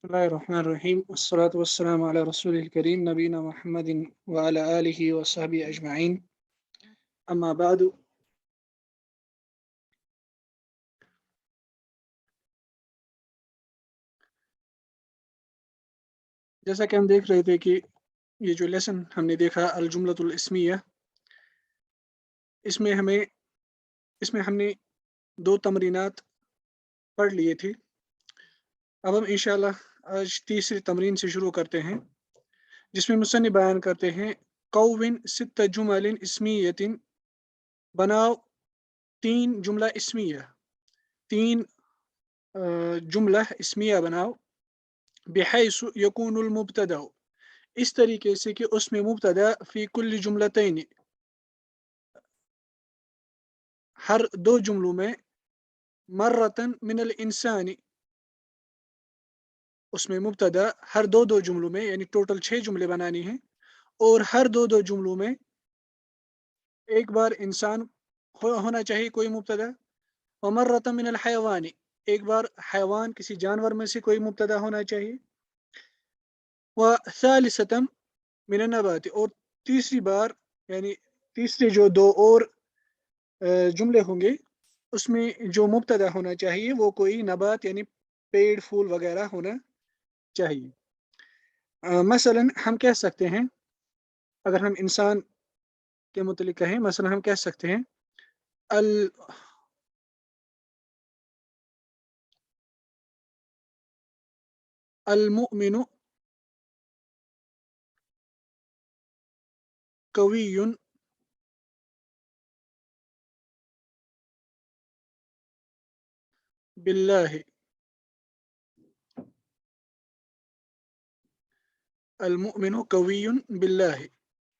बिस्मिल्लाहिर्रहमानिर्रहीम वस्सलातु वस्सलामु अला रसूलिल करीम नबीना मुहम्मदिन व अला आलिहि व सहबिहि अजमईन अम्मा बादु। जैसा कि हम देख रहे थे कि ये जो लेसन हमने देखा अल जुमलतुल इस्मिया, इसमें हमें इसमें हमने दो तमरीनात पढ़ लिए थे। अब हम इंशाअल्लाह आज तीसरी तमरीन से शुरू करते हैं, जिसमें मुसन्निफ बयान करते हैं कौविन सित्त जुमलिन इस्मियतिन, बनाओ तीन जुमला इस्मिया, तीन जुमला इस्मिया बनाओ, बिहैसु यकूनुल मुब्तदा, इस तरीके से कि उसमें मुब्तदा फ़ी कुल्ली जुमलतैन, हर दो जुमलों में, मर्रतन मिनल इंसानी, उसमें मुब्तदा हर दो जुमलों में, यानी टोटल 6 जुमले बनानी हैं, और हर दो जुमलों में एक बार इंसान होना चाहिए कोई मुब्तदा, और मर्रतन मिनल हयवानी, एक बार हैवान किसी जानवर में से कोई मुब्तदा होना चाहिए, व सालिसतम मिनन नबाती, और तीसरी बार यानी तीसरे जो दो और जुमले होंगे उसमें जो मुब्तदा होना चाहिए वो कोई नबात यानी पेड़ फूल वगैरह होना चाहिए। मसलन हम कह सकते हैं, अगर हम इंसान के मुतलिक कहें, मसलन हम कह सकते हैं अल अल मुमिनु कवियुन बिल्लाहि, अल मुमिनु कवियुन बिल्लाहि,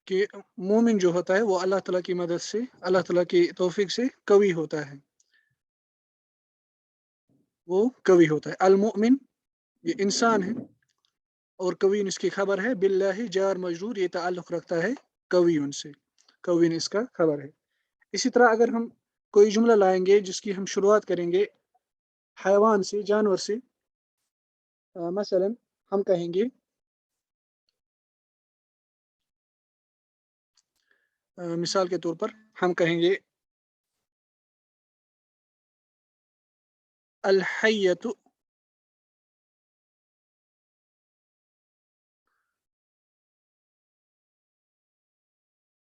कि मोमिन जो होता है वो अल्लाह ताला की मदद से, अल्लाह ताला की तौफीक से कवि होता है, वो कवि होता है। अल मुमिन ये इंसान है, और कवीन इसकी खबर है, बिल्लाहि जार मजरूर ये ताल्लुक़ रखता है कवीन से, कवीन इसका खबर है। इसी तरह अगर हम कोई जुमला लाएंगे जिसकी हम शुरुआत करेंगे हैवान से, जानवर से, मसलन हम कहेंगे मिसाल के तौर पर हम कहेंगे अल हय्यतु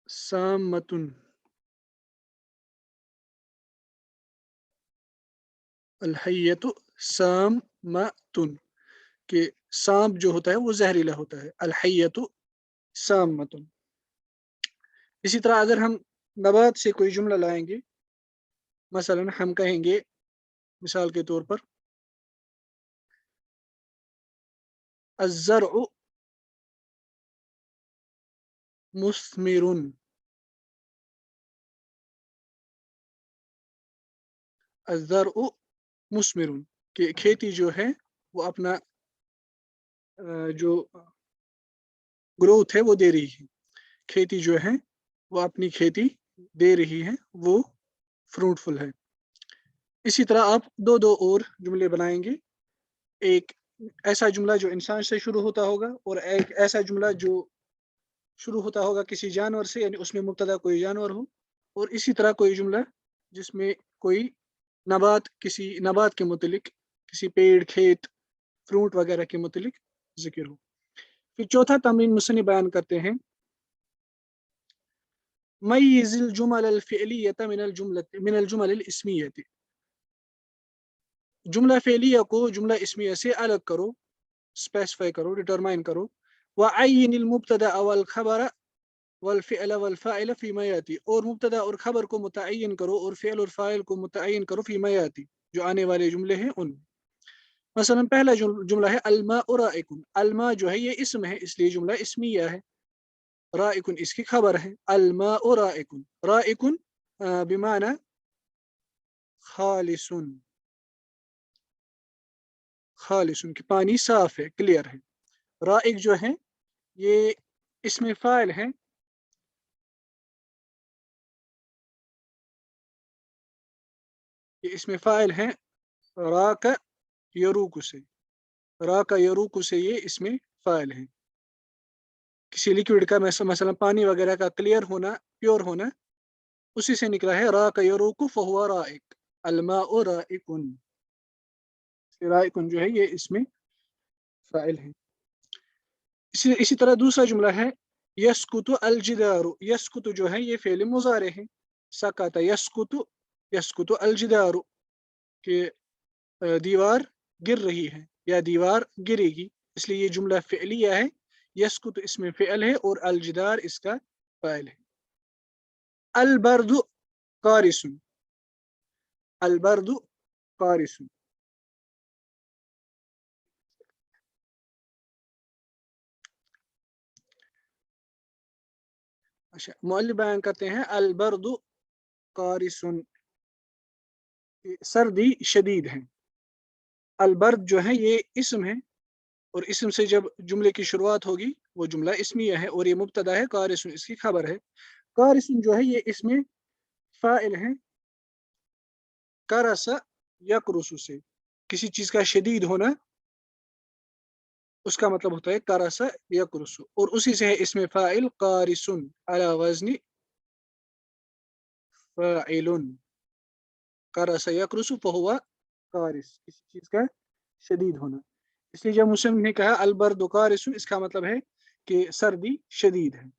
सामतुन, अल हय्यतु सामतुन, कि सांप जो होता है वो जहरीला होता है, अल हय्यतु सामतुन। इसी तरह अगर हम नबात से कोई जुमला लाएंगे, मसलन हम कहेंगे मिसाल के तौर पर अज़्ज़रउ मुस्मिरुन, अज़्ज़रउ मुस्मिरुन, कि खेती जो है वो अपना जो ग्रोथ है वो दे रही है, खेती जो है वो अपनी खेती दे रही है, वो फ्रूटफुल है। इसी तरह आप दो और जुमले बनाएंगे, एक ऐसा जुमला जो इंसान से शुरू होता होगा, और एक ऐसा जुमला जो शुरू होता होगा किसी जानवर से, यानी उसमें मुब्तदा कोई जानवर हो, और इसी तरह कोई जुमला जिसमें कोई नबात, किसी नबात के मुतलिक, किसी पेड़ खेत फ्रूट वगैरह के मुतलिक जिक्र हो। फिर चौथा तमरीन मुसन्निफ बयान करते हैं मय्यिज़िल जुमल अल फ़िअलिय्यत मिनल जुमल अल इस्मिय्यति, जुमला फ़िअलिया को जुमला इस्मिया से अलग करो, स्पेसिफाई करो, डिटरमाइन करो। व अय्यिनिल मुब्तदा वल खबर वल फ़िअल वल फ़ाइल फ़ीमा याती, और मुब्तदा और खबर को मुतअय्यन करो और फ़िअल और फ़ाइल को मुतअय्यन करो फ़ीमा याती, जो आने वाले जुमले हैं उन। मसलन पहला जुमला है अलमाउ राइकुन, अलमा जो है ये इसम है इसलिए जुमला इस्मिया है, राइकुन इसकी खबर है। अलमाउ राइकुन, राइकुन बिमाना खालिसुन, खालिसुन कि पानी साफ है, क्लियर है। राइक जो है ये इसमें फाइल है, ये इसमें फाइल है राक यरूक से, रा का यरूकु से ये इसमें फ़ाइल है। किसी लिक्विड का मसलन पानी वगैरह का क्लियर होना, प्योर होना, उसी से निकला है रा का यरूकु फहुवा राइक, अलमाउ राइकुन। राइकुन जो है ये इसमें फ़ाइल है। इसी तरह दूसरा जुमला है यस्कुतु अल जिदारु। यस्कुतु जो है ये फ़ेल मुज़ारे है। सकता यस्कुतु, यस्कुतु अल जिदारु कि दीवार गिर रही है या दीवार गिरेगी, इसलिए ये जुमला फ़िअलिया है। यस्कुतु इसमें फ़िअल है और अल जिदार इसका फ़ाइल है। अल बर्दु कारिसुन, अल बर्दु कारिसुन। अच्छा, मुअल्लिफ बयान करते हैं अल बर्दु कारिसुन, सर्दी शदीद है। अल बर्द जो है ये इस्म है और इस्म से जब जुमले की शुरुआत होगी वो जुमला इस्मिया है और ये मुब्तदा है, कारिसुन इसकी खबर है। कारिसुन जो है ये इसमें फ़ाइल है करस यकरुसु से। किसी चीज का शदीद होना उसका मतलब होता है करस यकरुसु, और उसी से है इसमें फ़ाइल कारिसुन अला वज़नी फ़ाइलुन। करस यकरुसु फहुवा कारिस, किसी चीज का शदीद होना। इसलिए जब मुस्लिम ने कहा अलबर्दु कारिसुन, इसका मतलब है कि सर्दी शदीद है।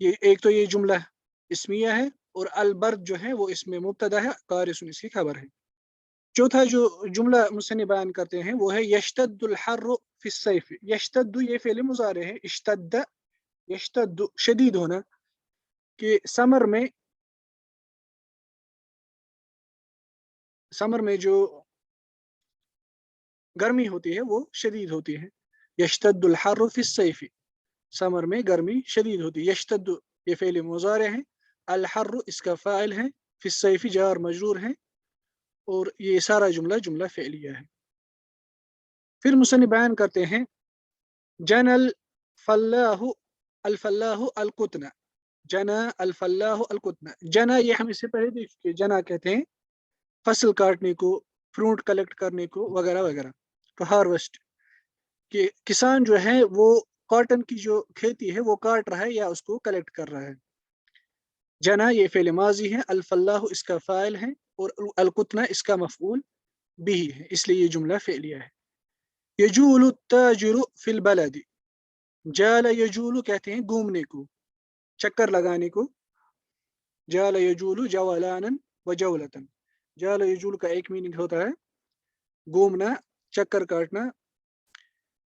ये एक तो ये जुमला इस्मिया है और अलबर्द जो है वो इसमें मुब्तदा है, कारिसुन इसकी खबर है। चौथा जो जुमला मुसन्निफ बयान करते हैं वो है यश्तद्दुल हर्रु फिस्सैफ। यश्तद्दु ये फ़ेल मुज़ारे है, इश्तद्द यश्तद्दु शदीद होना, कि समर में जो गर्मी होती है वो शदीद होती है। यश्तद्दुल हर्रु फिस्सैफ, समर में गर्मी शदीद होती है। यश्तद्दु ये फ़ेल मुज़ारे है, अल हर्रु इसका फ़ाइल है, फिस्सैफ जार मजरूर है, और ये सारा जुमला जुमला फ़ेलिया है। फिर मुसन्निफ बयान करते हैं जनल फल्लाहु अल फल्लाहु अल कुतना। जना अल फल्लाहु अल कुतना, जना ये हम इससे पहले देख चुके। जना कहते हैं फसल काटने को, फ्रूट कलेक्ट करने को, वगैरह वगैरह, तो हार्वेस्ट। कि किसान जो है वो कॉटन की जो खेती है वो काट रहा है या उसको कलेक्ट कर रहा है। जना ये फ़ेल माजी है, अल फल्लाहु इसका फ़ाइल है और अल कुतना इसका मफ़ऊल बिही है, इसलिए ये जुमला फ़ेलिया है। यजूलु ताजिरु फिल बलदी। जाल यजूलु कहते हैं घूमने को, चक्कर लगाने को। जाल यजूलु जवलानन व जवलतन। जाल यजूल का एक मीनिंग होता है घूमना, चक्कर काटना।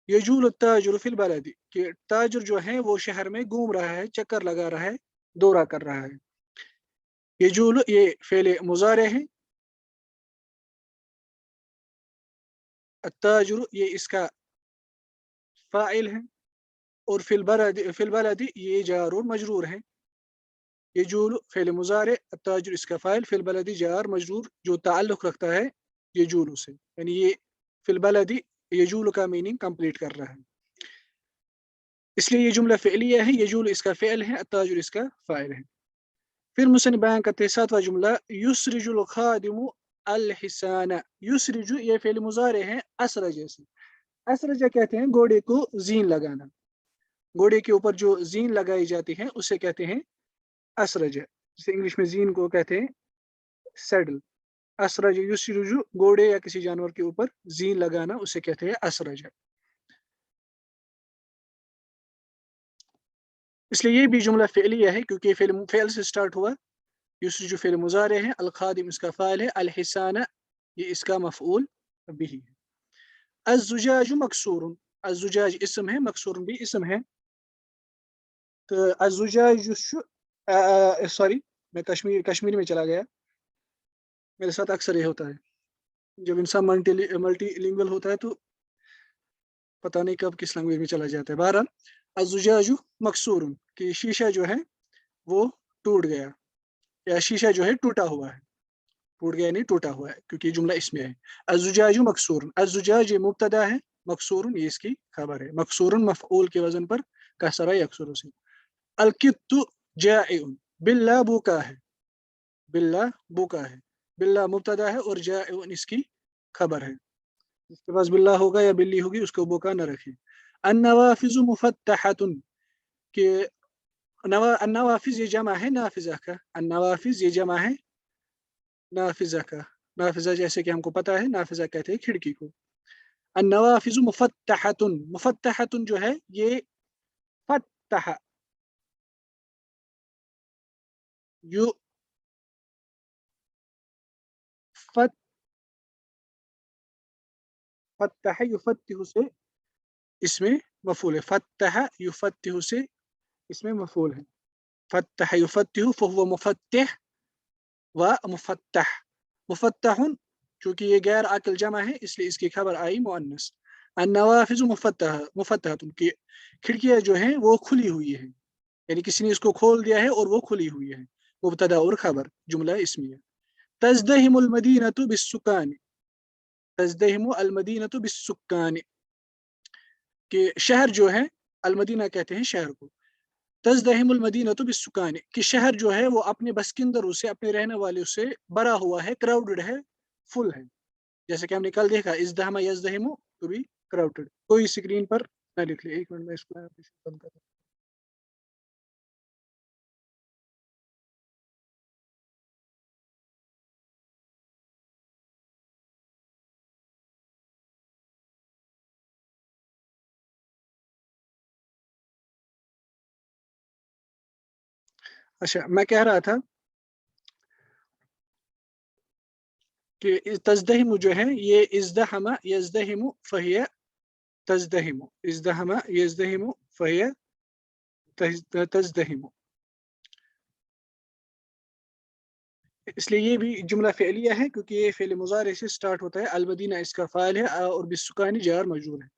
यजूल ताजिर फिल बलदी, कि ताजिर जो है वो शहर में घूम रहा है, चक्कर लगा रहा है, दौरा कर रहा है। यजूल ये फेले मुजारे है, ताजिर ये इसका फ़ाइल है, और फिल बलदी ये जार और मजरूर है। यजूल फेल मुजारे, ताजिर इसका फ़ाइल, फिल बलदी जार मजरूर जो ताल्लुक़ रखता है यजूल से, यानी ये फिल बलदी यजूल का मीनिंग कंप्लीट कर रहा है, इसलिए ये जुमला फ़िअलिया है। यजूल इसका फ़िअल है, ताजिर इसका फ़ाइल है। फिर मुसन्निफ बयान करते हैं सातवां जुमला युसरिजुल खादिमु अल हिसाना। युसरिजु ये फ़ेल मुज़ारे हैं असरज से। असरज कहते हैं घोड़े को जीन लगाना, घोड़े के ऊपर जो जीन लगाई जाती है उसे कहते हैं असरज, जिसे इंग्लिश में जीन को कहते हैं सैडल। असरज युसरिजु घोड़े या किसी जानवर के ऊपर जीन लगाना उसे कहते हैं असरज। इसलिए ये भी जुमला फ़िअलिया है क्योंकि फ़ेल से स्टार्ट हुआ। युसरिजु फ़ेल मुज़ारे है, अल खादिम इसका फ़ाइल है, अल हिसाना ये इसका मफ़ऊल बिही है। अज़्ज़ुजाजु मकसूरुन, अज़्ज़ुजाज इसम है, मकसूरुन भी इसम है। तो अज़्ज़ुजाज सॉरी, मैं कश्मीरी में चला गया। मेरे साथ अक्सर ये होता है, जब इंसान मल्टीलिंगुअल होता है तो पता नहीं कब किस लैंग्वेज में चला जाता है। बहरहाल अज़्ज़ुजाजु मकसूरुन, कि शीशा जो है वो टूट गया, या शीशा जो है टूटा हुआ है। टूट गया नहीं, टूटा हुआ है, क्योंकि जुमला इसमें है। अज़्ज़ुजाजु मकसूरुन, अज़्ज़ुजाज ये मुब्तदा है, मकसूरुन ये इसकी खबर है। मकसूरुन मफ़ऊल के वजन पर कसरा यकसुरु से। अलकित्तु जाइउन, बिल्ला भूखा है, बिल्ला भूखा है। बिल्ला मुब्तदा है और जाइउन इसकी खबर है। जिसके पास बिल्ला होगा या बिल्ली होगी उसको बोका न रखें। अन्नवाफिज़ु मुफत्तहतुन के अन्नवाफिज़ ये जमा है नाफिज़ा का। अन्नवाफिज़ ये जमा है नाफिज़ा का। नाफिज़ा जैसे कि हमको पता है नाफिज़ा कहते हैं खिड़की को। अन्नवाफिज़ु मुफत्तहतुन, मुफत्तहतुन जो है ये फत्तह यु फत फत्तह युफत्तिहु से इसमें मफूल है। फत्तह युफत्तिहु से इसमें मफूल है। फत्तह युफत्तिहु फहुव मुफत्तिह व मुफत्तह। मुफत्तहुन चूंकि ये गैर आकिल जमा है इसलिए इसकी खबर आई मुअन्नस। अन्नवाफिज मुफत्तह मुफत्तहतुन की खिड़कियां जो हैं वो खुली हुई है, यानी किसी ने इसको खोल दिया है और वो खुली हुई है। मुब्तदा और खबर जुमला इसमिया। तज़दहिमुल मदीनतु बिस्सुकान, तज़दहिमु अल मदीनतु बिस्सुकान कि शहर जो है अल मदीना कहते हैं शहर को। तज़दहिमुल मदीनतु बिस्सुकान कि शहर जो है वो अपने बसिंदरों से अपने रहने वालों से भरा हुआ है, क्राउडेड है, फुल है। जैसे कि हमने कल देखा इज़दहमा यज़दहिमु टू बी क्राउडेड। कोई स्क्रीन पर ना लिख ले, एक मिनट में इसको बंद कर। अच्छा मैं कह रहा था कि तज़दहिमु जो है ये इज़दहमा यज़दहिमु फहिया तज़दहिमु, इज़दहमा यज़दहिमु फहिया तज़दहिमु। इसलिए ये भी जुमला फ़िअलिया है क्योंकि ये फ़िल मुज़ारे से स्टार्ट होता है। अल मदीना इसका फ़ाइल है और बिस्सुकानी जार मजरूर है।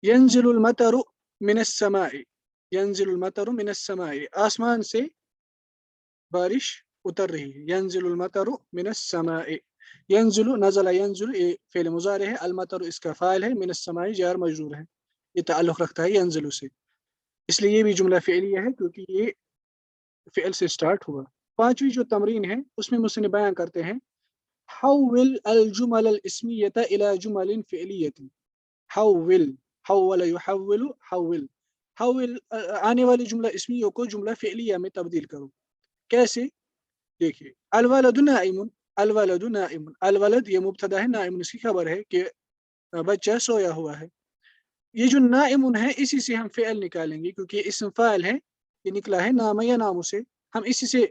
यंजिलुल मतरु मिनस समाई, यंजिलुल मतरु मिनस समाई आसमान से बारिश उतर रही है। यंजिलुल मतरु मिनस समाई, यंजिलु नज़ला यंजिलु ये फ़िल मुज़ारे है, अल मतरु इसका फ़ाइल है, मिनस समाई जार मजरूर है। ये ताल्लुक़ रखता है यंजिलु से, इसलिए ये भी जुमला फ़िअलिया है क्योंकि ये फ़िअल से स्टार्ट हुआ। पांचवी जो तमरीन है उसमें मुसन्निफ़ बयान करते हैं हव्विल अल जुमल अल इस्मियत इला जुमलिन फ़िअलियतिन। हव्विल, हव्वल युहव्विलु हव्विल, हव्विल आने वाली जुमला इस्मियों को जुमला फ़िअलिया में तब्दील करो। कैसे? देखिए अल वलदु नाइमुन, अल वलदु नाइमुन, अल वलद ये मुब्तदा है, नाइमुन इसकी खबर है कि बच्चा सोया हुआ है। ये जो नाइमुन है इसी से हम फ़िअल निकालेंगे क्योंकि इस्म फ़ाइल है, ये निकला है नाम या नामों से। हम इसी से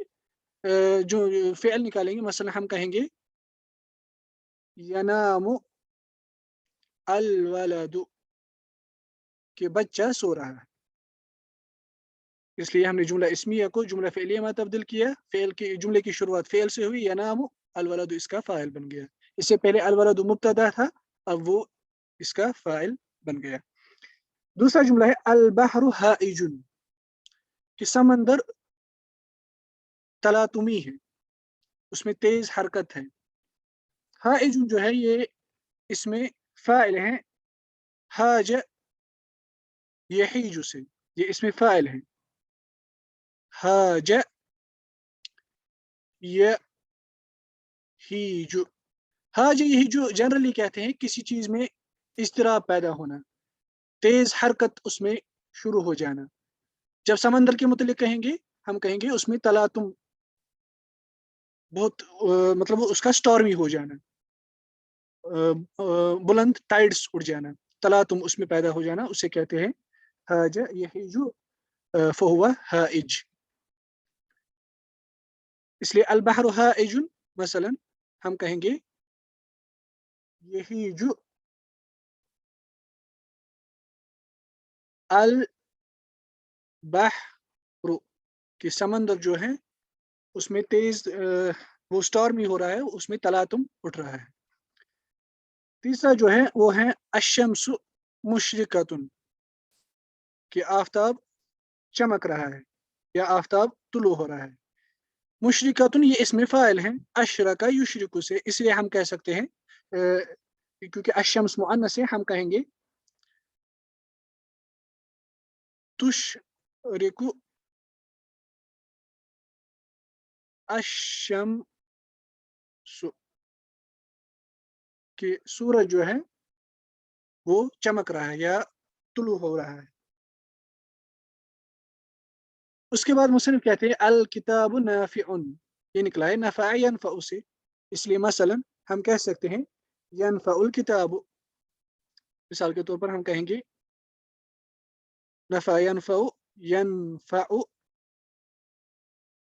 जो फ़िअल निकालेंगे, मसलन हम कहेंगे यनामु अल वलदु कि बच्चा सो रहा है। इसलिए हमने जुमला इस्मिया को जुमला फ़िअलिया में तब्दील किया। फ़िअल की जुमले की शुरुआत फ़िअल से हुई, यनामु अल वलदु इसका फ़ाइल बन गया। इससे पहले अल वलदु मुब्तदा था, अब वो इसका फ़ाइल बन गया। दूसरा जुमला है अल बहरु हाइजुन कि समंदर तलातुमी है, उसमें तेज हरकत है। हाइजुन जो है ये इसमें फ़ाइल है, हाज यहीजु से, ये इसमें फ़ाइल है। हाज यहीजु, हाज यहीजु जनरली कहते हैं किसी चीज़ में इज़्तिराब पैदा होना, तेज हरकत उसमें शुरू हो जाना। जब समंदर के मुतल्लिक कहेंगे हम कहेंगे उसमें तलातुम बहुत मतलब उसका स्टॉर्मी हो जाना, बुलंद टाइड्स उड़ जाना, तलातुम उसमें पैदा हो जाना, उसे कहते हैं हाजा यहीजु फहुवा हाइज। इसलिए अल बहरु हाइजुन मसलन हम कहेंगे यहीजु अल बहरु कि समंदर जो है उसमें तेज वो स्टॉर्मी हो रहा है, उसमें तलातुम उठ रहा है। तीसरा जो है वो है अशम्सु मुशरिकतुन कि आफताब चमक रहा है या आफताब तुलू हो रहा है। मुशरिकतुन ये इसमें फ़ाइल है, अशरका युशरिकु से, इसलिए हम कह सकते हैं क्योंकि अशम्स मुअन्नस है हम कहेंगे तुशरिकु अशम्सु کہ सूरज जो है वो चमक रहा है या तुलू हो रहा है। उसके बाद मुसन्निफ कहते हैं अल किताबु नाफिउन, ये निकला है नफ़ा यनफ़उ से, इसलिए मसलन हम कह सकते हैं यनफ़उल किताबु, मिसाल के तौर पर हम कहेंगे नफ़ा यनफ़उ, यनफ़उ,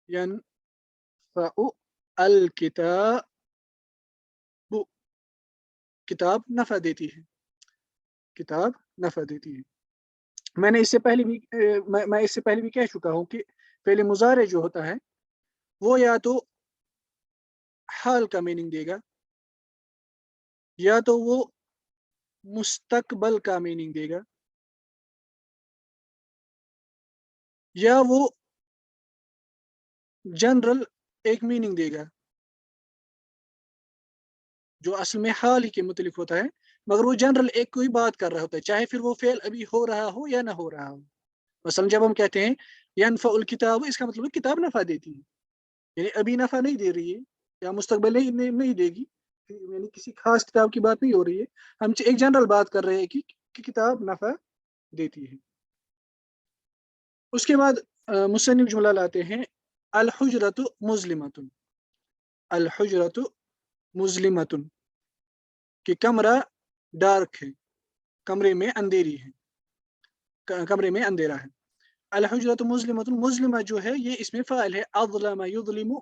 यनफ़उ अल किताबु, किताब नफ़ा देती है, किताब नफ़ा देती है। मैंने इससे पहले भी मैं इससे पहले भी कह चुका हूँ कि फ़िल मुज़ारे जो होता है वो या तो हाल का मीनिंग देगा या तो वो मुस्तकबल का मीनिंग देगा या वो जनरल एक मीनिंग देगा जो असल में हाल ही के मुतलिक होता है, मगर वो जनरल एक कोई बात कर रहा होता है, चाहे फिर वो फेल अभी हो रहा हो या ना हो रहा हो। मसलन जब हम कहते हैं यनफ़उल किताब, इसका मतलब है किताब नफ़ा देती है, यानी अभी नफ़ा नहीं दे रही है या मुस्तकबिल नहीं देगी, यानी किसी खास किताब की बात नहीं हो रही है, हम एक जनरल बात कर रहे हैं कि किताब नफ़ा देती है। उसके बाद मुसन्निफ जुमला लाते हैं अल हुजरतु मुज़लिमतुन, अल हुजरतु मुज़लिमतुन, कि कमरा डार्क है, कमरे में अंधेरी है, कमरे में अंधेरा है। अल हुजरतु मुज़लिमतुन, मुज़लिमा जो है ये इसमें फ़ाइल है, अज़लम युज़लिमु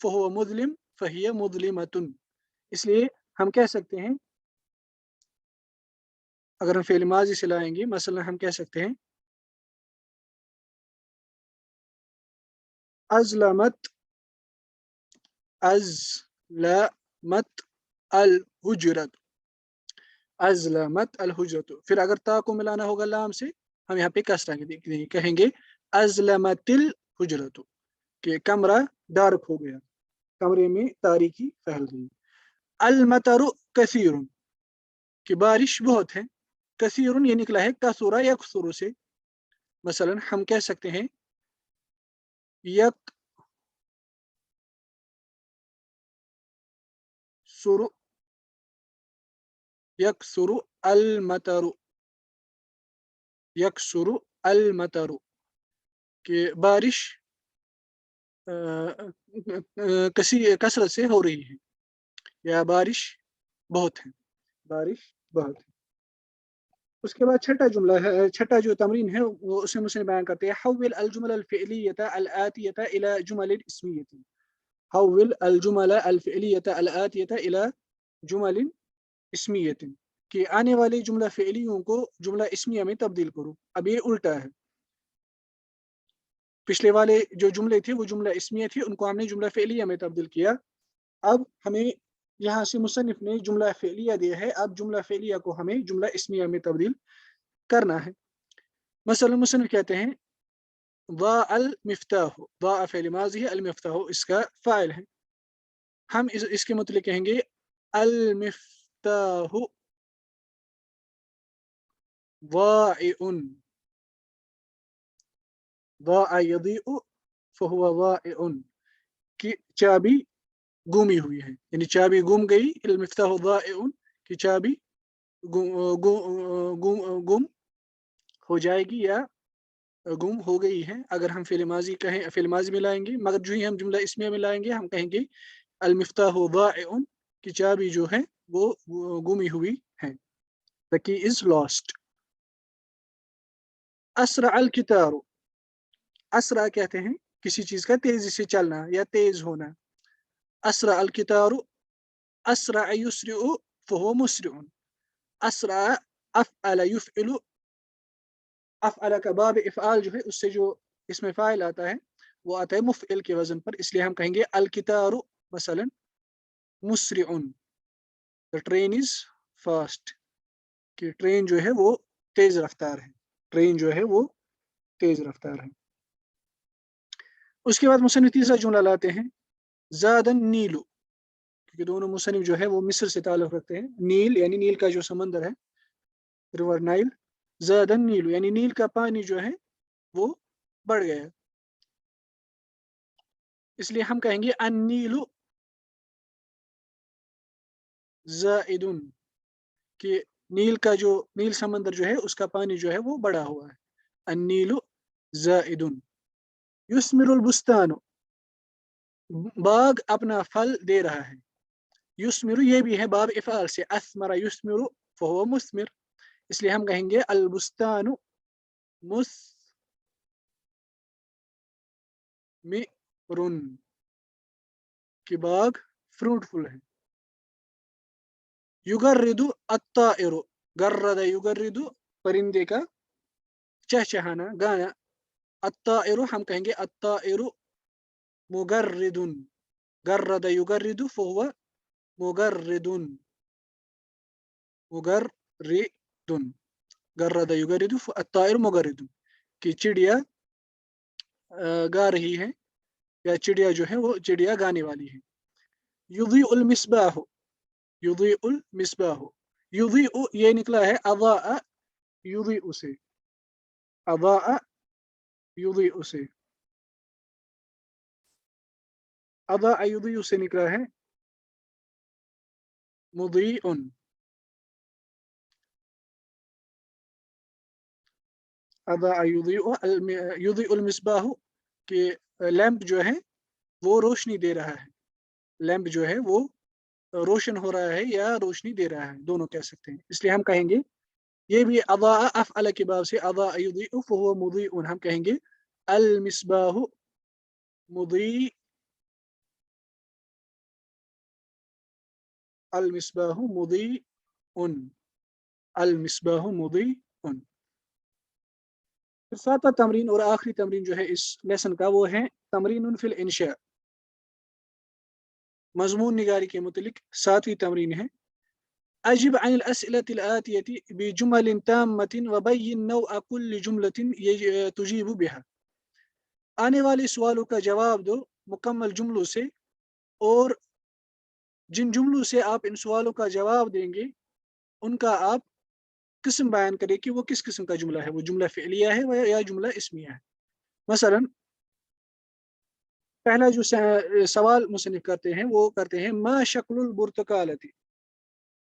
फ़हुव मुज़लिम फ़हिय मुज़लिमतुन, इसलिए हम कह सकते हैं अगर हम फ़िल माज़ी से लाएंगे, मसलन हम कह सकते हैं अज़लमत, अज़लमत अल हुजरत, अज़लमत अल हुजरत, फिर अगर ता को मिलाना होगा लाम से, हम यहाँ पे कसरा देंगे, कहेंगे अज़लमतिल हुजरत, कि कमरा डार्क हो गया, कमरे में तारीकी फैल गई। अल मतरु कसीरुन, कि बारिश बहुत है, कसीरुन ये निकला है कसुरा यकसुरु से, मसलन हम कह सकते हैं यकसुरु, यकसुरु अल मतरु, यकसुरु अल मतरु, कि बारिश कसी कसरत से हो रही है या बारिश बहुत है, बारिश बहुत है। उसके बाद छठा जुमला है, छठा जो तमरीन है वो उसे मुझसे बयान करते हैं हव्विल अल जुमल अल फ़िअलियता अल आतियता इला जुमल इस्मियती, हव्विल अल जुमल अल फ़िअलियता अल आतियता इला जुमल इस्मियती, कि आने वाले जुमला फ़िअलियों को जुमला इस्मिया में तब्दील करो। अब ये उल्टा है, पिछले वाले जो जुमले थे वो जुमला इस्मिया थे, उनको हमने जुमला फ़िअलिया में तब्दील किया। अब हमें यहाँ से मुसन्निफ ने जुमला फ़िअलिया दिया है, अब जुमला फ़िअलिया को हमें जुमला इस्मिया में तब्दील करना है। मसलन मुसन्निफ कहते हैं वा अल मिफ्ताह, वा फ़िल माज़ी है, अल मिफ्ताह इसका फ़ाइल है, हम इसके मुतल्लिक़ कहेंगे अल मिफ्ताह वाइउन, वा यदीउ फहुवा वाइउन, कि चाबी गुमी हुई है, यानी चाबी गुम गई, अल मिफ्ताह वाइउन, कि चाबी गुम हो जाएगी या गुम हो गई है। अगर हम फ़िल माज़ी कहें, फ़िल माज़ी में लाएंगे, मगर जो ही हम जुमला इस्मिया में लाएंगे हम कहेंगे अल मिफ्ताह दाइउन, की चाबी जो है वो गुमी हुई है, द की इज लॉस्ट। असरा अल कितारू, असरा कहते हैं किसी चीज का तेजी से चलना या तेज होना। असरा अल कितारू, असरा युस्रिउ फहुव मुस्रिउन, असरा अफ़अल युफ़इलु, अफ़अल का बाब इफ़आल जो है उससे जो इसमें फ़ाइल आता है वो आता है मुफ़इल के वजन पर, इसलिए हम कहेंगे अल कितारू मसलन मुस्रिउन, द ट्रेन इज फास्ट, कि ट्रेन जो है वो तेज रफ्तार है, ट्रेन जो है वो तेज रफ्तार है। उसके बाद मुसन्निफ तीसरा जुमला लाते हैं ज़ादन नीलू, क्योंकि दोनों मुसन्निफ जो है वो मिस्र से ताल्लुक़ रखते हैं, नील यानी नील का जो समंदर है, रिवर नाइल, ज़ादन नीलू यानी नील का पानी जो है वो बढ़ गया, इसलिए हम कहेंगे अन नीलू ज़ाइदुन कि नील समंदर जो है उसका पानी जो है वो बढ़ा हुआ है। अन्नीलु ज़ाइदुन। युस्मिरुल बुस्तानु बाग अपना फल दे रहा है। युस्मिरु ये भी है बाब इफ़ाल से, अस्मरा युस्मिरु फहुवा मुस्मिर, इसलिए हम कहेंगे अल बुस्तानु मुस्मिरुन कि बाग फ्रूटफुल है। युगर्रिदु अत्ताइरु, गर्रद युगर्रिदु परिंदे का चहचहाना गाना। अत्ताइरु हम कहेंगे अत्ताइरु मुगर्रिदुन, गर्रद युगर्रिदु फहुवा मुगर्रिदुन, मुगर्रिदुन, गर्रद युगर्रिदु अत्ताइरु मुगर्रिदुन कि चिड़िया गा रही है या चिड़िया जो है वो चिड़िया गाने वाली है। युज़ीउल मिस्बाह, युज़ीउल मिस्बाह, युज़ीउ ये निकला है अज़ाअ युज़ीउ से, अज़ाअ युज़ीउ से, अज़ाअ युज़ीउ से निकला है मुज़ीउन। अज़ाअ युज़ीउ युज़ीउल मिस्बाह कि लैंप जो है वो रोशनी दे रहा है, लैंप जो है वो रोशन हो रहा है या रोशनी दे रहा है, दोनों कह सकते हैं। इसलिए हम कहेंगे ये भी अज़ाअ अफ़अल के बाब से अज़ाअ युज़ीउ फहुवा मुज़ीउन, हम कहेंगे अल मिस्बाहु मुज़ी, अल मिस्बाहु मुज़ीउन, अल मिस्बाहु मुज़ीउन। फिर सातवां तमरीन और आखिरी तमरीन जो है इस लेसन का वो है तमरीनुन फिल इंशा, मजमून निगारी के मुतलिक सातवीं तमरीन है। अजिब अनिल अस्इलतिल आतियति बिजुमलिन ताम्मतिन व बय्यिन नौअ कुल्लि जुमलतिन तुजीबु बिहा। आने वाले सवालों का जवाब दो मुकम्मल जुमलों से, और जिन जुमलों से आप इन सवालों का जवाब देंगे उनका आप किस्म बयान करें कि वो किस किस्म का जुमला है, वो जुमला फ़िअलिया है या जुमला इस्मिया है। मसलन पहला जो सवाल मुसन्निफ करते हैं वो करते हैं मा शक्लुल बुर्तकालती,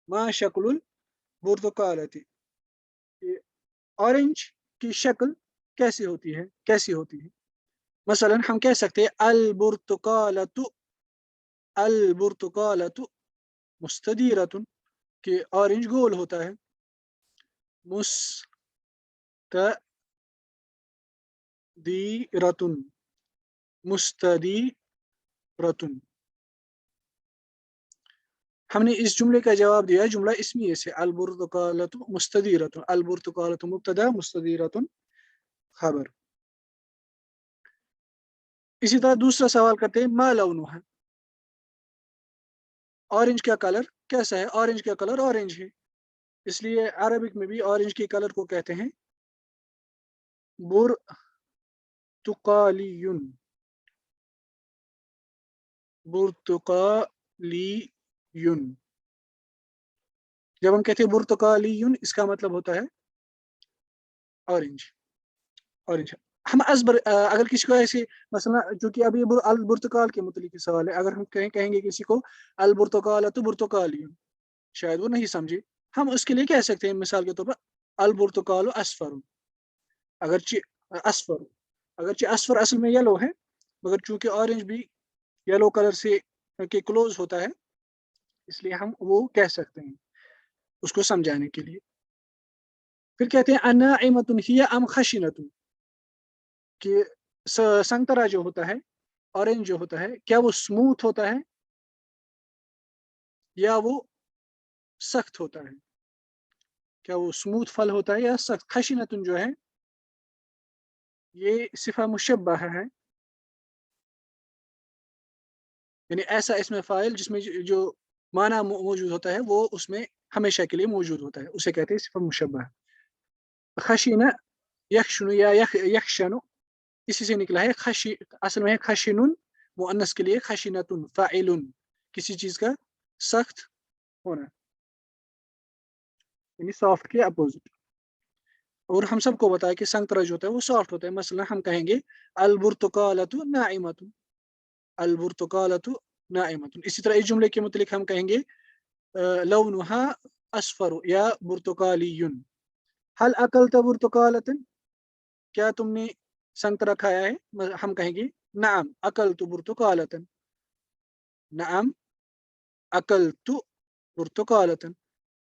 मा शक्लुल बुर्तकालती, ऑरेंज की शक्ल कैसी होती है, कैसी होती है। मसलन हम कह सकते हैं अल बुर्तकालतु, अल बुर्तकालतु मुस्तदीरतुन कि ऑरेंज गोल होता है, मुस्तदीरतुन, मुस्तदीरतुन। हमने इस जुमले का जवाब दिया जुमला इस्मिये से, अल बुर्तकालतु मुस्तदीरतुन, अल बुर्तकालतु मुब्तदा मुस्तदीरतुन खबर। इसी तरह दूसरा सवाल करते हैं मा लौनुहा, ऑरेंज का कलर कैसा है, ऑरेंज का कलर ऑरेंज है, इसलिए अरबिक में भी ऑरेंज के कलर को कहते हैं बुर्तुकालियुन, बुर्तुकालियुन। जब हम कहते हैं बुर्तुकालियुन इसका मतलब होता है ऑरेंज, ऑरेंज। हम अगर किसी को ऐसे मसला जो कि अभी अल बुर्तकाल के मुतलिक सवाल है, अगर हम कहेंगे किसी को अल बुर्तकाल तो बुर्तकालियुन, शायद वो नहीं समझे, हम उसके लिए कह सकते हैं मिसाल के तौर पर अल बुर्तकाल अस्फर, अगरचे अस्फर, अगरचे अस्फर असल में येलो है मगर चूंकि ऑरेंज भी येलो कलर से के क्लोज होता है इसलिए हम वो कह सकते हैं उसको समझाने के लिए। फिर कहते हैं अन्नाइमतुन हिया अम खशिनतुन कि संतरा जो होता है, ऑरेंज जो होता है, क्या वो स्मूथ होता है या वो सख्त होता है, क्या वो स्मूथ फल होता है या सख्त। खशिनतुन जो है ये सिफा मुशब्बह है, यानी ऐसा इसमें फाइल जिसमें जो माना मौजूद होता है वो उसमें हमेशा के लिए मौजूद होता है, उसे कहते हैं सिफा मुशब्बह। खशीना यखशनु या यखशनु इसी से निकला है खशी, असल में है खशिनुन, मुअन्नस के लिए खशिनतुन फाइलुन, किसी चीज का सख्त होना, यानी सॉफ्ट के अपोजिट। और हम सबको बताया कि संतरा जो होता है वो सॉफ्ट होता है, मसलन हम कहेंगे अल बुर्तकालतु नाइमतुन, अल बुर्तकालतु नाइमतुन। इसी तरह इस जुमले के मुतलिक हम कहेंगे لونها اصفر یا برتقالی. هل اکلت برتقالۃ؟ کیا تم نے سنترا کھایا ہے؟ ہم کہیں گے نعم اکلت برتقالۃ. نعم اکلت برتقالۃ.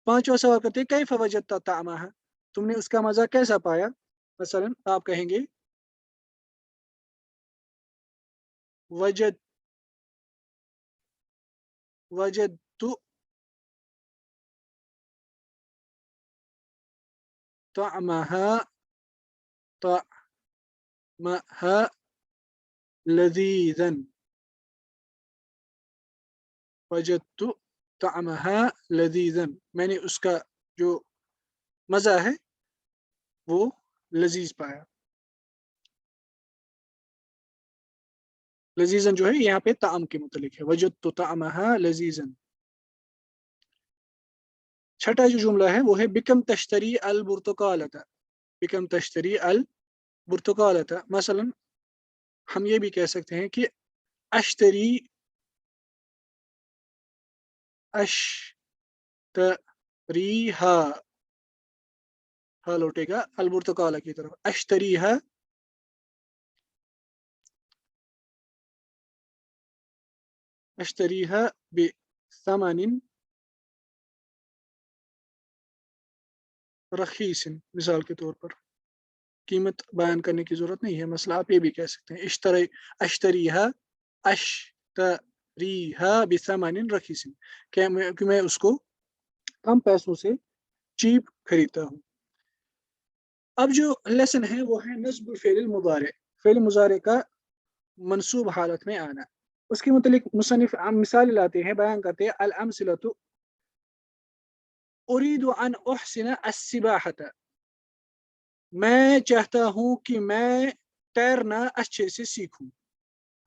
پانچواں سوال کرتے ہیں کیف وجدت طعمها؟ تم نے اس کا مزہ کیسا پایا؟ مثلا آپ کہیں گے وجدت طعمها لذیذا. وجدت طعمها لذیذا، میں نے اس کا جو مزہ ہے وہ لذیذ پایا. لذیذاً جو ہے یہاں پہ طعم کے متعلق ہے. وجدت طعمها لذیذا. چھٹا جو جملہ ہے وہ ہے بکم تشتری البرتقالۃ. بکم تشتری البرتقالۃ. مثلا ہم یہ بھی کہہ سکتے ہیں کہ اشتری اشتریہا، ہا لوٹے گا البرتقالہ کی طرف. اشتریہا بثمن رخیص. مثال کے طور پر قیمت بیان کرنے کی ضرورت نہیں ہے، مثلا آپ یہ بھی کہہ سکتے ہیں اشتریہا بثمن رخیص، کہ میں اس کو کم پیسوں سے چیپ خریدتا ہوں. اب جو لیسن ہے وہ ہے نصب فعل المضارع، فعل مضارع کا منصوب حالت میں آنا. اس کے متعلق مصنف مثال لاتے ہیں، بیان کرتے ہیں الامثلۃ اريد ان احسن السباحة. میں چاہتا ہوں کہ میں تیرنا اچھے سے سیکھوں.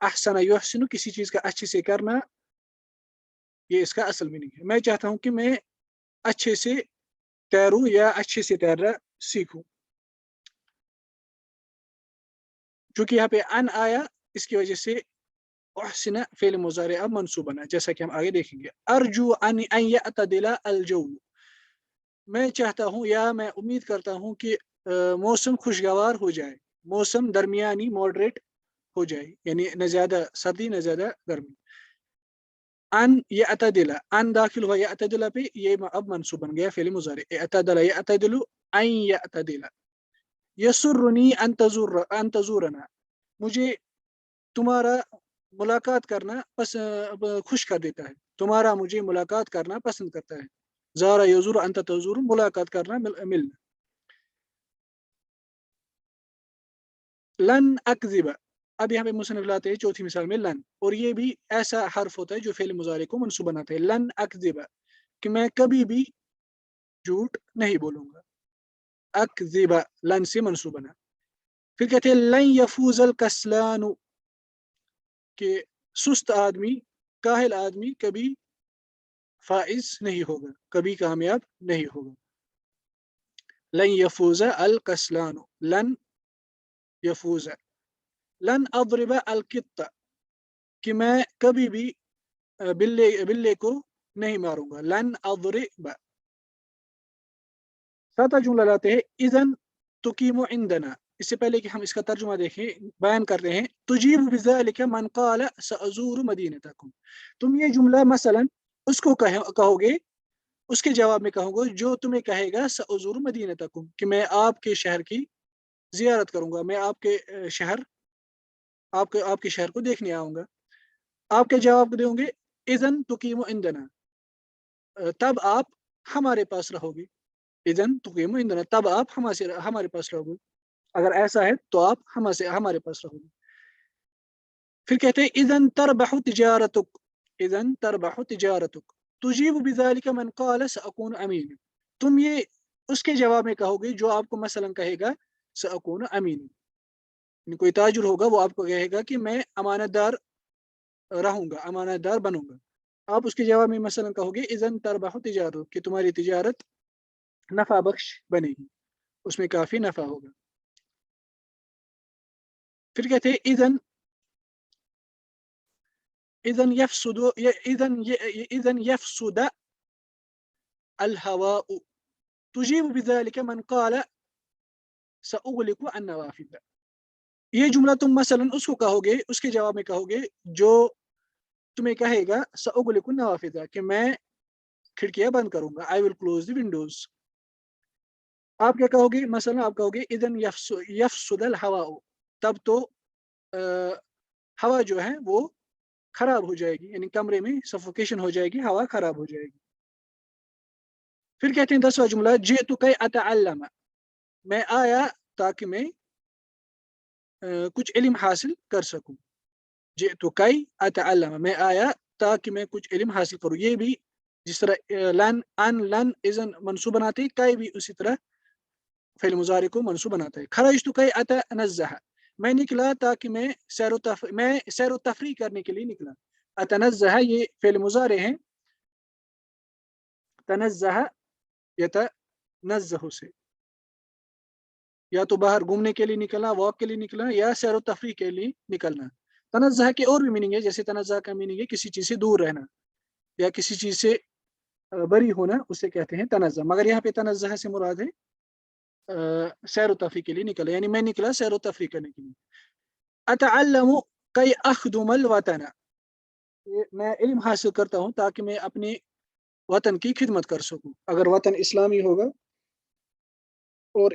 احسن یحسن کسی چیز کا اچھے سے کرنا، یہ اس کا اصل میننگ ہے. میں چاہتا ہوں کہ میں اچھے سے تیروں یا اچھے سے تیرنا سیکھوں. چونکہ یہاں پہ ان آیا اس کی وجہ سے احسن فعل مضارع اب منصوب بنا، جیسا کہ ہم آگے دیکھیں گے. ارجو ان یعتدل الجو. میں چاہتا ہوں یا میں امید کرتا ہوں کہ موسم خوشگوار ہو جائے، موسم درمیانی ماڈریٹ ہو جائے، یعنی نہ زیادہ سردی نہ زیادہ گرمی. ان یعتدل، ان داخل ہوا یعتدل پہ، یہ اب منصوب بن گیا فعل مضارع. اعتدل یعتدل ان یعتدل. یسرنی ان تزورنا. مجھے تمہارا ملاقات کرنا خوش کر دیتا ہے. تمہارا مجھے ملاقات کرنا پسند کرتا ہے. زارا یزور انت تزور، ملاقات کرنا ملنا. لن اکذب. اب یہاں پہ مصنف لاتے ہیں چوتھی مثال میں لن، اور یہ بھی ایسا حرف ہوتا ہے جو فعل مضارع کو منصوب بناتے ہیں. لن اکذب کہ میں کبھی بھی جھوٹ نہیں بولوں گا. اکذب لن سے منصوب بنا. پھر کہتے ہیں لن یفوز الکسلان، کہ سست آدمی، کاہل آدمی کبھی فائز نہیں ہوگا، کبھی کامیاب نہیں ہوگا. لن یفوز الکسلان، لن یفوز. لن اضرب القط، کہ میں کبھی بھی بلے کو نہیں ماروں گا. لن اضرب. ساتواں جملہ لاتے ہیں اذن تقیم عندنا. اس سے پہلے کہ ہم اس کا ترجمہ دیکھیں بیان کرتے ہیں تجیب بذلک من قال سأزور مدینتکم. تم یہ جملہ مثلا اس کو کہو گے، اس کے جواب میں کہو گے جو تمہیں کہے گا سأزور مدینتکم، کہ میں آپ کے شہر کی زیارت کروں گا، میں آپ کے شہر کو دیکھنے آؤں گا. آپ کے جواب دیں گے اذن تقیم عندنا، تب آپ ہمارے پاس رہو گے. اذن تقیم عندنا، تب آپ ہمارے پاس رہو گے. اگر ایسا ہے تو آپ ہمارے پاس رہو گے. پھر کہتے ہیں اذن تربح تجارتک. اذن تربح تجارتک تجیب بذلک من قال سأكون امین. تم یہ اس کے جواب میں کہو گے جو آپ کو مثلا کہے گا سأكون امین، کوئی تاجر ہوگا وہ آپ کو کہے گا کہ میں امانت دار رہوں گا، امانت دار بنوں گا. آپ اس کے جواب میں مثلا کہو گے اذن تربح تجارتک، کہ تمہاری تجارت نفع بخش بنے گی، اس میں کافی نفع ہوگا. پھر کہتے ہیں اذن یفسد الهواء تجيب بذلك من قال سأغلق النوافذ. یہ جملہ تم مثلا اس کو کہوگے، اس کے جواب میں کہوگے جو تمہیں کہے گا سأغلق النوافذ کہ میں کھڑکیاں بند کروں گا، I will close the windows. آپ کیا کہو گے؟ مثلا آپ کہو گے اذن یفسد الہواء، تب تو ہوا جو ہے وہ خراب ہو جائے گی، یعنی کمرے میں سفوکیشن ہو جائے گی، ہوا خراب ہو جائے گی. پھر کہتے ہیں 10واں جملہ جئت کی اتعلم، میں آیا تاکہ میں کچھ علم حاصل کر سکوں. جئت کی اتعلم، میں آیا تاکہ میں کچھ علم حاصل کروں. یہ بھی جس طرح لن ان لن اذن منصوب بناتے ہیں، کی بھی اسی طرح فعل مضارع کو منصوب بناتا ہے. خرجت کی اتنزہ، میں نکلا تاکہ میں سیر و تفریح کرنے کے لیے نکلا. اتنزہ یہ فعل مضارع ہیں، تنزہ یتنزہ سے یا تو باہر گھومنے کے لیے نکلنا، واک کے لیے نکلنا، یا سیر و تفریح کے لیے نکلنا. تنزہ کے اور بھی میننگ ہے، جیسے تنزہ کا میننگ ہے کسی چیز سے دور رہنا یا کسی چیز سے بری ہونا، اسے کہتے ہیں تنزہ. مگر یہاں پہ تنزہ سے مراد ہے سیر و تفریح کے لیے نکلا، یعنی میں نکلا سیر و تفریح کرنے کے لیے. اتعلم کی اخدم الوطن، میں علم حاصل کرتا ہوں تاکہ میں اپنے وطن کی خدمت کر سکوں. اگر وطن اسلامی ہوگا اور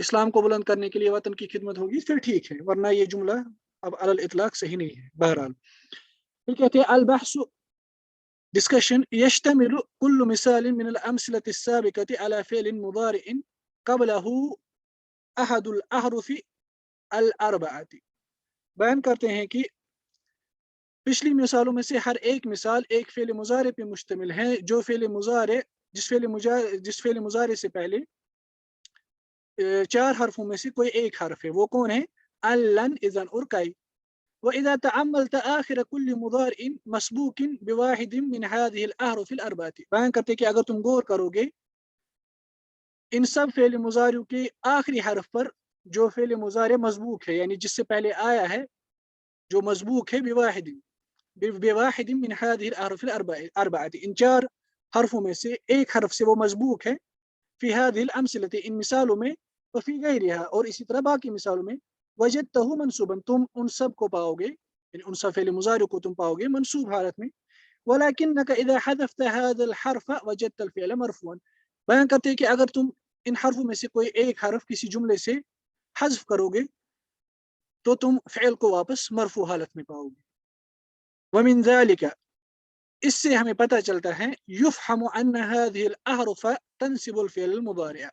اسلام کو بلند کرنے کے لیے وطن کی خدمت ہوگی پھر ٹھیک ہے، ورنہ یہ جملہ اب علی الاطلاق صحیح نہیں ہے. بہرحال پھر کہتے ہیں البحث discussion يشتمل كل مثال من الأمثلة السابقة على فعل مضارع قبله أحد الأحرف الأربعة. بیان کرتے ہیں کہ پچھلی مثالوں میں سے ہر ایک مثال ایک فعل مضارع پہ مشتمل ہے، جو فعل مضارع جس فعل مضارع سے پہلے 4 حرفوں میں سے کوئی ایک حرف ہے. وہ کون ہے؟ لن اذن اور کئی. وإذا تعملت آخر كل مضارع مسبوق بواحد من هذه الأحرف الأربعة، بیان کرتے کہ اگر تم غور کرو گے ان سب فعل مضارع کے آخری حرف پر جو فعل مضارع مسبوق ہے، یعنی جس سے پہلے آیا ہے جو مسبوق ہے بواحد من هذه الأحرف الأربعة، ان 4 حرفوں میں سے ایک حرف سے وہ مسبوق ہے. في هذه الأمثلة، ان مثالوں میں، وفي غيرها اور اسی طرح باقی مثالوں میں. وجدته منصوبا، تم ان سب کو پاؤ گے، یعنی ان سب فعل مضارع کو تم پاؤ گے منصوب حالت میں. ولكنك اذا حذفت هذا الحرف وجدت الفعل مرفوعا، بیان کرتے ہیں کہ اگر تم ان حرفوں میں سے کوئی ایک حرف کسی جملے سے حذف کرو گے تو تم فعل کو واپس مرفوع حالت میں پاؤ گے. ومن ذلك، اس سے ہمیں پتہ چلتا ہے يفهم ان هذه الاحرف تنصب الفعل المضارع،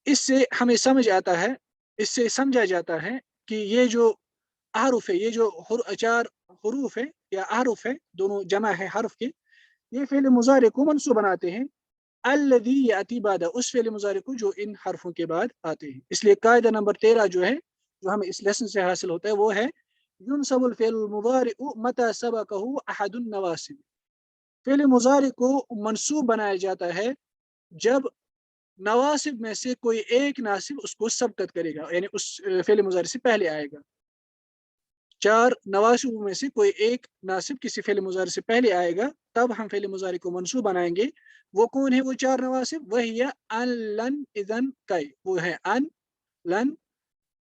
اس سے ہمیں اس سے سمجھا جاتا ہے کہ یہ جو احرف ہے، یہ جو 4 حروف ہے یا احرف ہے، دونوں جمع ہے حرف کے، یہ فعل مضارع کو منصوب بناتے ہیں. الذي یاتی بعد، اس فعل مضارع کو جو ان حرفوں کے بعد آتے ہیں. اس لیے قاعدہ نمبر 13 جو ہے، جو ہمیں اس لیسن سے حاصل ہوتا ہے، وہ ہے ينصب الفعل المضارع متى سبقه احد النواصب، فعل مضارع کو منصوب بنایا جاتا ہے جب نواصب میں سے کوئی ایک ناصب اس کو سبقت کرے گا، یعنی اس فعل مضارع سے پہلے آئے گا. 4 نواصب میں سے کوئی ایک ناصب کسی فعل مضارع سے پہلے آئے گا، تب ہم فعل مضارع کو منصوب بنائیں گے. وہ کون ہے وہ 4 نواصب؟ وہی ان لن اذن کئی، وہ ہے ان لن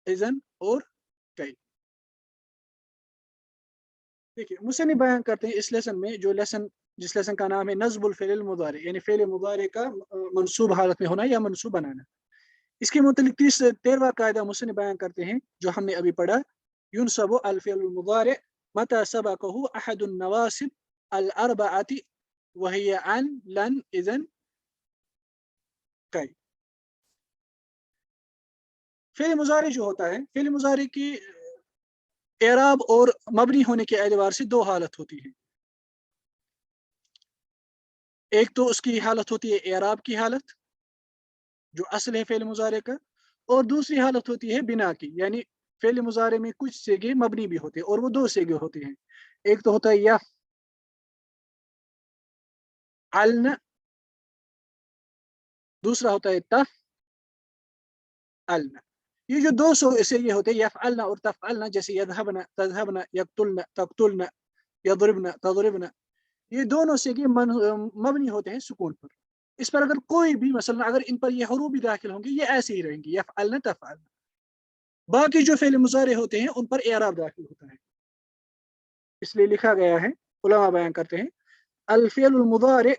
اذن اور کئی. دیکھیے مصنف بیان کرتے ہیں اس لیسن میں، جس لیسن کا نام ہے نصب الفعل المضارع، یعنی فعل مضارع کا منصوب حالت میں ہونا یا منصوب بنانا. اس کے متعلق 13واں قاعدہ مصنف بیان کرتے ہیں جو ہم نے ابھی پڑھا، ينصب الفعل المضارع متى سبقه احد النواصب الاربعه وهي ان لن اذن کئی. فعل مضارع جو ہوتا ہے، فعل مضارع کی اعراب اور مبنی ہونے کے اعتبار سے 2 حالت ہوتی ہے. ایک تو اس کی حالت ہوتی ہے اعراب کی حالت جو اصل ہے فعل مضارع کا، اور دوسری حالت ہوتی ہے بنا کی، یعنی فعل مضارع میں کچھ صیغے مبنی بھی ہوتے ہیں، اور وہ 2 صیغے ہوتے ہیں. ایک تو ہوتا ہے یفعلن، دوسرا ہوتا ہے تفعلن. یہ جو 2 صیغے ہوتے ہیں یفعلن اور تفعلن، جیسے یذهبن تذهبن، یقتلن تقتلن، یضربن تضربن، یہ دونوں سے مبنی ہوتے ہیں سکون پر. اس پر اگر کوئی بھی مثلا اگر ان پر یہ حروف بھی داخل ہوں گے یہ ایسے ہی رہیں گے یفعلن تفعلن. باقی جو فعل مضارع ہوتے ہیں ان پر اعراب داخل ہوتا ہے. اس لیے لکھا گیا ہے علماء بیان کرتے ہیں الفعل المضارع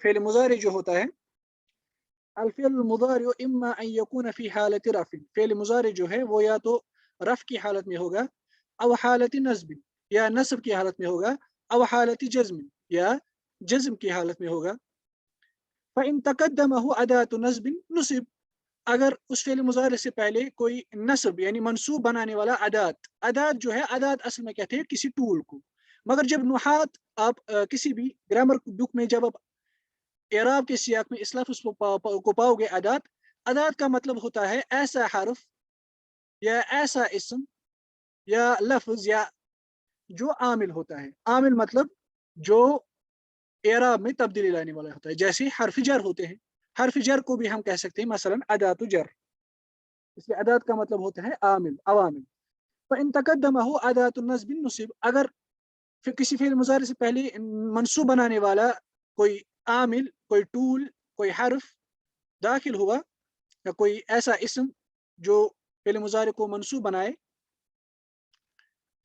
فعل مضارع جو ہوتا ہے الفعل المضارع اما ان يكون في حالة رفع. فعل مضارع جو ہے وہ یا تو رفع کی حالت میں ہوگا او حالت نصب یا نصب کی حالت میں ہوگا او حالت جزم یا جزم کی حالت میں ہوگا. فإن تقدمه أداة نصب نصب. اگر اس فعل مضارع سے پہلے کوئی نصب یعنی منصوب بنانے والا ادات جو ہے ادات اصل میں کہتے ہیں کسی ٹول کو. مگر جب نحات آپ کسی بھی گرامر بک میں جب آپ اعراب کے سیاق میں اس لفظ کو پاؤ گے ادات کا مطلب ہوتا ہے ایسا حرف یا ایسا اسم یا لفظ یا جو عامل ہوتا ہے. عامل مطلب جو اعراب میں تبدیلی لانے والا ہوتا ہے. جیسے حرف جر ہوتے ہیں حرف جر کو بھی ہم کہہ سکتے ہیں مثلا ادات جر. اس لیے ادات کا مطلب ہوتا ہے عامل عوامل. فإن تقدمه ادات النصب نصب. اگر کسی فعل مضارع سے پہلے منصوب بنانے والا کوئی عامل کوئی ٹول کوئی حرف داخل ہوا یا کوئی ایسا اسم جو فعل مضارع کو منصوب بنائے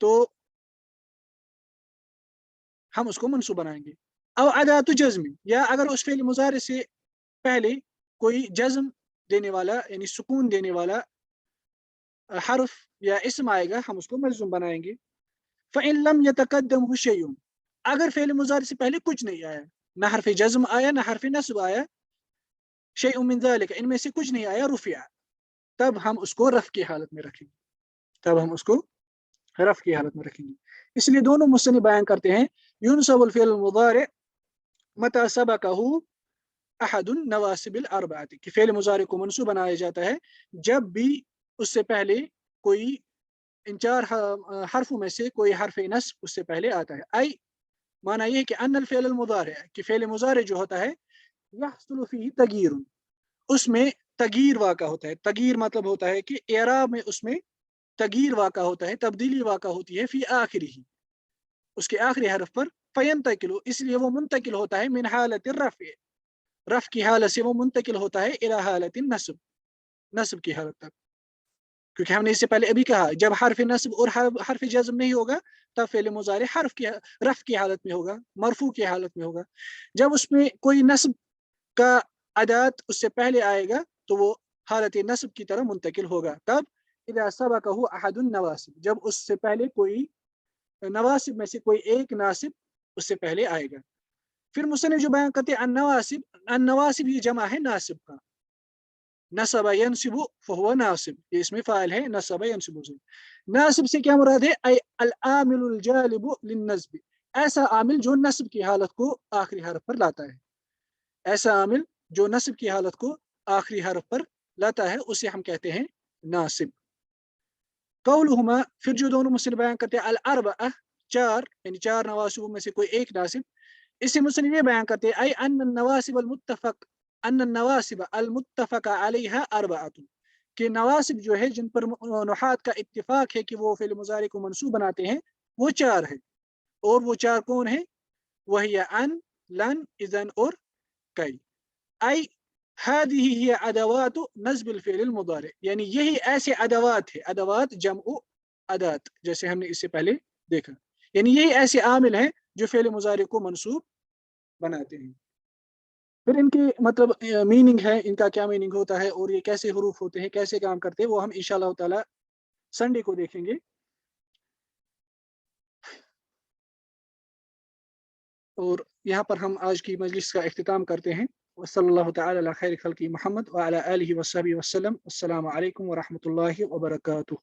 تو ہم اس کو منصوب بنائیں گے. او ادات جزم یا اگر اس فعل مضارع سے پہلے کوئی جزم دینے والا یعنی سکون دینے والا حرف یا اسم آئے گا ہم اس کو مجزوم بنائیں گے. فإن لم يتقدمه شيء. اگر فعل مضارع سے پہلے کچھ نہیں آیا نہ حرف جزم آیا نہ حرف نصب آیا شيء من ذلك ان میں سے کچھ نہیں آیا رفع. تب ہم اس کو رفع کی حالت میں رکھیں گے. اس لیے دونوں مصنف بیان کرتے ہیں ينصب الفعل المضارع متى سبقه احد النواصب الاربعه کہ فعل مضارع کو منصوب بنایا جاتا ہے جب بھی اس سے پہلے کوئی ان چار حرفوں میں سے کوئی حرف نصب اس سے پہلے آتا ہے. ای معنی یہ ہے کہ ان الفعل المضارع کہ فعل مضارع جو ہوتا ہے یحصل فيه تغییر اس میں تغییر واقع ہوتا ہے. تغییر مطلب ہوتا ہے کہ اعراب میں اس میں تغییر واقع ہوتا ہے تبدیلی واقع ہوتی ہے فی آخری اس کے آخری حرف پر. فینتقل اس لیے وہ منتقل ہوتا ہے من حالت الرفع رفع کی حالت سے وہ منتقل ہوتا ہے الى حالت نصب کی حالت تک. کیونکہ ہم نے اس سے پہلے ابھی کہا جب حرف نصب اور حرف جزم نہیں ہوگا تب فعل مضارع رفع کی حالت میں ہوگا مرفوع کی حالت میں ہوگا. جب اس میں کوئی نصب کا ادات اس سے پہلے آئے گا تو وہ حالت نصب کی طرح منتقل ہوگا. تب اذا سبقه احد النواصب جب اس سے پہلے کوئی نواسب میں سے کوئی ایک ناصب اس سے پہلے آئے گا. پھر مصنف جو بیان کرتے ہیں النواسب یہ جمع ہے ناصب کا. نصب ینصب فهو ناصب یہ اس میں فاعل ہے نصب ینصب. ناصب سے کیا مراد ہے ای العامل الجالب للنصب ایسا عامل جو نصب کی حالت کو آخری حرف پر لاتا ہے. ایسا عامل جو نصب کی حالت کو آخری حرف پر لاتا ہے اسے ہم کہتے ہیں ناصب. قولہما پھر جو دونوں مصنف بیان کرتے ہیں الاربعہ چار یعنی چار نواسب میں سے کوئی ایک ناصب. اس سے مصنف یہ بیان کرتے ہیں ای ان النواسب المتفق علیہا اربعۃ کہ نواسب جو ہے جن پر نحات کا اتفاق ہے کہ وہ فعل مضارع کو منصوب بناتے ہیں وہ چار ہیں. اور وہ چار کون ہیں وہی ان لن اذن اور کئی. ای هذه هي ادوات نصب الفعل المضارع یعنی یہی ایسے ادوات ہے ادوات جمع ادات جیسے ہم نے اس سے پہلے دیکھا یعنی یہی ایسے عامل ہیں جو فعل مضارع کو منصوب بناتے ہیں. پھر ان کی مطلب میننگ ہے ان کا کیا میننگ ہوتا ہے اور یہ کیسے حروف ہوتے ہیں کیسے کام کرتے ہیں وہ ہم انشاءاللہ تعالی سنڈے کو دیکھیں گے. اور یہاں پر ہم آج کی مجلس کا اختتام کرتے ہیں. وصلی اللہ تعالی علی خیر خلق محمد وعلی آلہ وصحبہ وسلم. السلام علیکم ورحمۃ اللہ وبرکاتہ.